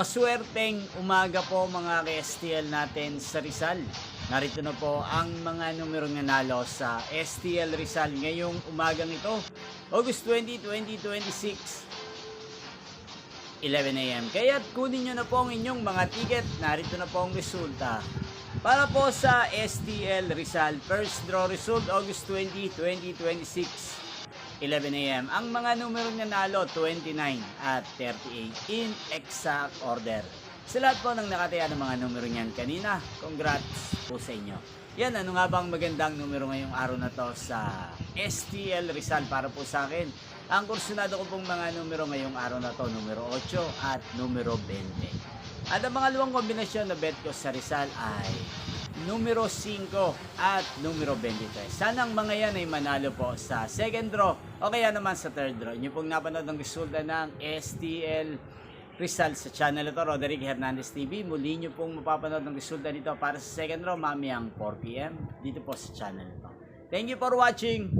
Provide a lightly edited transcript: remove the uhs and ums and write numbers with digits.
Maswerteng umaga po mga ka-STL natin sa Rizal. Narito na po ang mga numero nanalo sa STL Rizal ngayong umagang ito, August 20, 2026, 11 a.m. Kaya't kunin nyo na po ang inyong mga ticket. Narito na po ang resulta. Para po sa STL Rizal, first draw result August 20, 2026. 11 a.m. Ang mga numero nanalo 29 at 38 in exact order. Sa lahat po ng nakataya ng mga numero niyan kanina, congrats po sa inyo. Yan, ano nga bang magandang numero ngayong araw na to sa STL Rizal para po sa akin? Ang kursunado ko pong mga numero ngayong araw na to, numero 8 at numero 20. At ang mga luwang kombinasyon na bet ko sa Rizal ay numero 5 at numero 23. Sana ang mga yan ay manalo po sa second draw o kaya naman sa third draw. Inyo pong napanood ng resulta ng STL Rizal sa channel ito, Roderick Hernandez TV. Muli nyo pong mapapanood ng resulta nito para sa second draw mamayang 4 p.m. dito po sa channel ito. Thank you for watching!